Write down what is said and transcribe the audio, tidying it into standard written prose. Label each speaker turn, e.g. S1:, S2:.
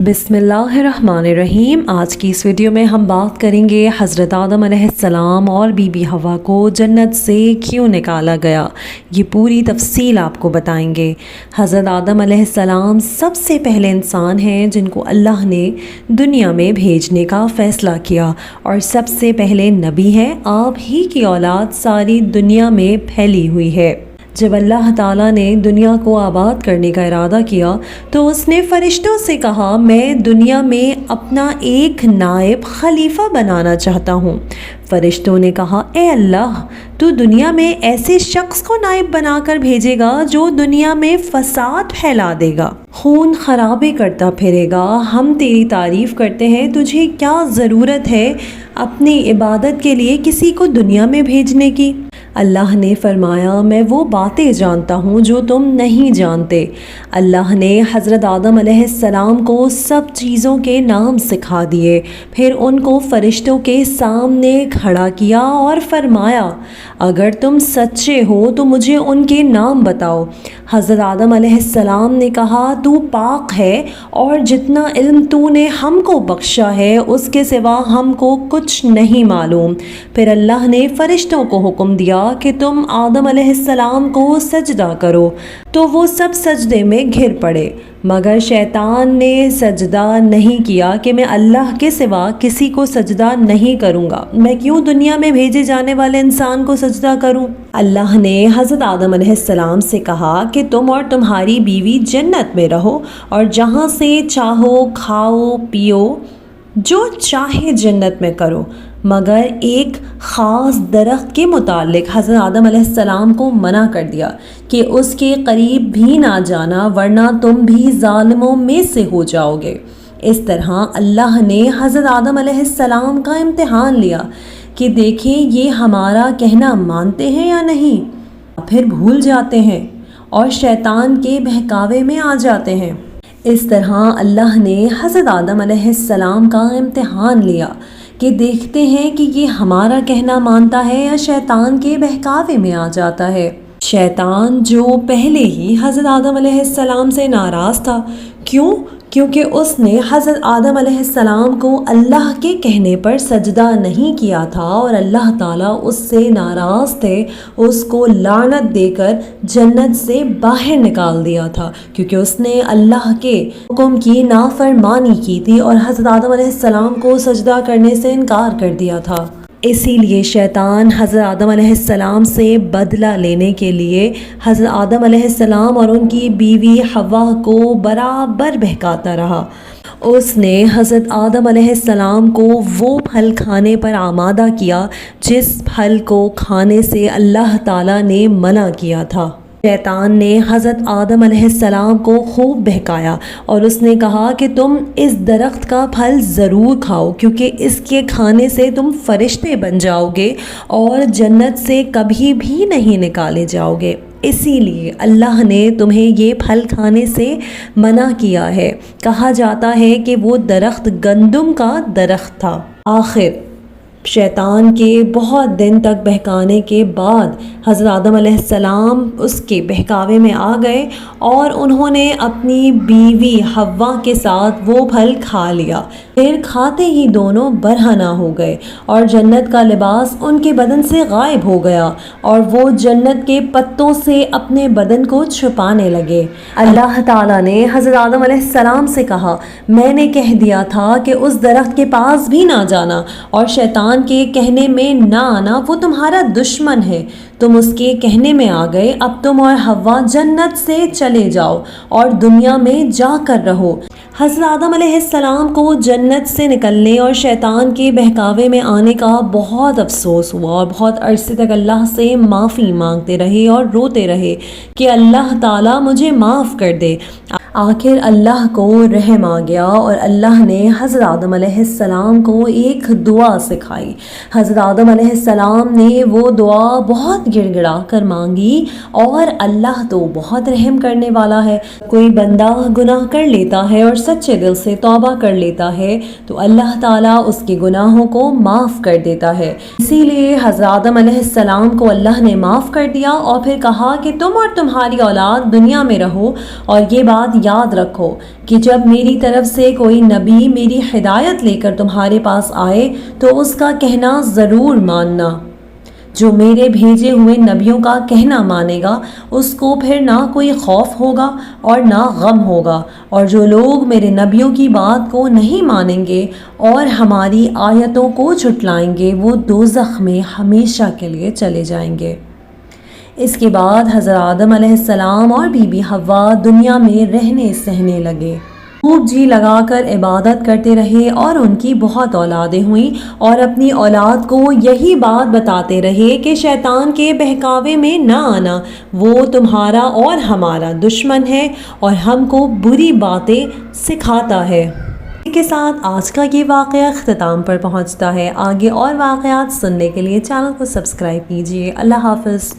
S1: बिस्मिल्लाहिर्रहमानिर्रहीम। आज की इस वीडियो में हम बात करेंगे हज़रत आदम अलैहिस्सलाम और बीबी हवा को जन्नत से क्यों निकाला गया। ये पूरी तफसील आपको बताएंगे। हज़रत आदम अलैहिस्सलाम सबसे पहले इंसान हैं जिनको अल्लाह ने दुनिया में भेजने का फ़ैसला किया और सबसे पहले नबी हैं। आप ही की औलाद सारी दुनिया में फैली हुई है। जब अल्लाह ताला ने दुनिया को आबाद करने का इरादा किया तो उसने फ़रिश्तों से कहा, मैं दुनिया में अपना एक नायब खलीफा बनाना चाहता हूँ। फ़रिश्तों ने कहा, ए अल्लाह, तू दुनिया में ऐसे शख्स को नायब बनाकर भेजेगा जो दुनिया में फ़साद फैला देगा, खून खराबे करता फिरेगा। हम तेरी तारीफ़ करते हैं, तुझे क्या ज़रूरत है अपनी इबादत के लिए किसी को दुनिया में भेजने की। अल्लाह ने फरमाया, मैं वो बातें जानता हूँ जो तुम नहीं जानते। अल्लाह ने हज़रत आदम अलैहिस्सलाम को सब चीज़ों के नाम सिखा दिए, फिर उनको फ़रिश्तों के सामने खड़ा किया और फरमाया, अगर तुम सच्चे हो तो मुझे उनके नाम बताओ। हज़रत आदम अलैहिस्सलाम ने कहा, तू पाक है और जितना इल्म तूने हमको बख्शा है उसके सिवा हमको कुछ नहीं मालूम। फिर अल्लाह ने फ़रिश्तों को हुक्म दिया कि तुम आदम अलैहिस्सलाम को सजदा करो, तो वो सब सजदे में घिर पड़े, मगर शैतान ने सजदा नहीं किया कि मैं अल्लाह के सिवा किसी को सजदा नहीं करूँगा, मैं क्यों दुनिया में भेजे जाने वाले इंसान को सजदा करूँ। अल्लाह ने हज़रत आदम अलैहिस्सलाम से कहा कि तुम और तुम्हारी बीवी जन्नत में रहो और जहाँ से चाहो खाओ पियो, जो चाहे जन्नत में करो, मगर एक ख़ास दरख्त के मुतालिक हज़रत आदम अलैहिस्सलाम को मना कर दिया कि उसके करीब भी ना जाना, वरना तुम भी ज़ालिमों में से हो जाओगे। इस तरह अल्लाह ने हज़रत आदम अलैहिस्सलाम का इम्तिहान लिया कि देखें ये हमारा कहना मानते हैं या नहीं। फिर भूल जाते हैं और शैतान के बहकावे में आ जाते हैं। इस तरह अल्लाह ने हज़रत आदम अलैहिस्सलाम का इम्तिहान लिया कि देखते हैं कि ये हमारा कहना मानता है या शैतान के बहकावे में आ जाता है। शैतान जो पहले ही हज़रत आदम अलैहिस्सलाम से नाराज़ था, क्यों? क्योंकि उसने हज़रत आदम अलैहिस्सलाम को अल्लाह के कहने पर सजदा नहीं किया था और अल्लाह ताला उससे नाराज़ थे, उसको लानत देकर जन्नत से बाहर निकाल दिया था, क्योंकि उसने अल्लाह के हुक्म की नाफरमानी की थी और हज़रत आदम अलैहिस्सलाम को सजदा करने से इनकार कर दिया था। इसीलिए शैतान हज़रत आदम अलैहिस्सलाम से बदला लेने के लिए हज़रत आदम अलैहिस्सलाम और उनकी बीवी हवा को बराबर बहकाता रहा। उसने हज़रत आदम अलैहिस्सलाम को वो फल खाने पर आमादा किया जिस फल को खाने से अल्लाह ताला ने मना किया था। शैतान ने हज़रत आदम अलैहिस्सलाम को खूब बहकाया और उसने कहा कि तुम इस दरख्त का फल ज़रूर खाओ, क्योंकि इसके खाने से तुम फ़रिश्ते बन जाओगे और जन्नत से कभी भी नहीं निकाले जाओगे। इसीलिए अल्लाह ने तुम्हें ये फल खाने से मना किया है। कहा जाता है कि वो दरख्त गंदम का दरख्त था। आखिर शैतान के बहुत दिन तक बहकाने के बाद हज़रत आदम अलैहिस्सलाम उसके बहकावे में आ गए और उन्होंने अपनी बीवी हव्वा के साथ वो फल खा लिया। फिर खाते ही दोनों बरहना हो गए और जन्नत का लिबास उनके बदन से गायब हो गया और वो जन्नत के पत्तों से अपने बदन को छुपाने लगे। अल्लाह ताला ने हज़रत आदम अलैहिस्सलाम से कहा, मैंने कह दिया था कि उस दरख्त के पास भी ना जाना और शैतान के कहने में ना आना, वो तुम्हारा दुश्मन है। तुम उसके कहने में आ गए, अब तुम और हव्वा जन्नत से चले जाओ और दुनिया में जाकर रहो। हज़रत आदम अलैहिस्सलाम को जन्नत से निकलने और शैतान के बहकावे में आने का बहुत अफसोस हुआ और बहुत अरसे तक अल्लाह से माफ़ी मांगते रहे और रोते रहे कि अल्लाह ताला मुझे माफ़ कर दे। आखिर अल्लाह को रहम आ गया और अल्लाह ने हज़रत आदम अलैहिस्सलाम को एक दुआ सिखाई। हज़रत आदम अलैहिस्सलाम ने वो दुआ बहुत गिड़गिड़ा कर मांगी और अल्लाह तो बहुत रहम करने वाला है। कोई बंदा गुनाह कर लेता है और सच्चे दिल से तौबा कर लेता है तो अल्लाह ताला उसके गुनाहों को माफ़ कर देता है। इसीलिए हज़रत आदम अलैहिस्सलाम को अल्लाह ने माफ़ कर दिया और फिर कहा कि तुम और तुम्हारी औलाद दुनिया में रहो और ये बात یاد رکھو کہ جب میری طرف سے کوئی نبی میری ہدایت لے کر تمہارے پاس آئے تو اس کا کہنا ضرور ماننا۔ جو میرے بھیجے ہوئے نبیوں کا کہنا مانے گا اس کو پھر نہ کوئی خوف ہوگا اور نہ غم ہوگا، اور جو لوگ میرے نبیوں کی بات کو نہیں مانیں گے اور ہماری آیتوں کو جھٹلائیں گے وہ دوزخ میں ہمیشہ کے لیے چلے جائیں گے۔ اس کے بعد حضرت آدم علیہ السلام اور بی بی حوا دنیا میں رہنے سہنے لگے، خوب جی لگا کر عبادت کرتے رہے اور ان کی بہت اولادیں ہوئیں، اور اپنی اولاد کو یہی بات بتاتے رہے کہ شیطان کے بہکاوے میں نہ آنا، وہ تمہارا اور ہمارا دشمن ہے اور ہم کو بری باتیں سکھاتا ہے۔ اس کے ساتھ آج کا یہ واقعہ اختتام پر پہنچتا ہے۔ آگے اور واقعات سننے کے لیے چینل کو سبسکرائب کیجیے۔ اللہ حافظ۔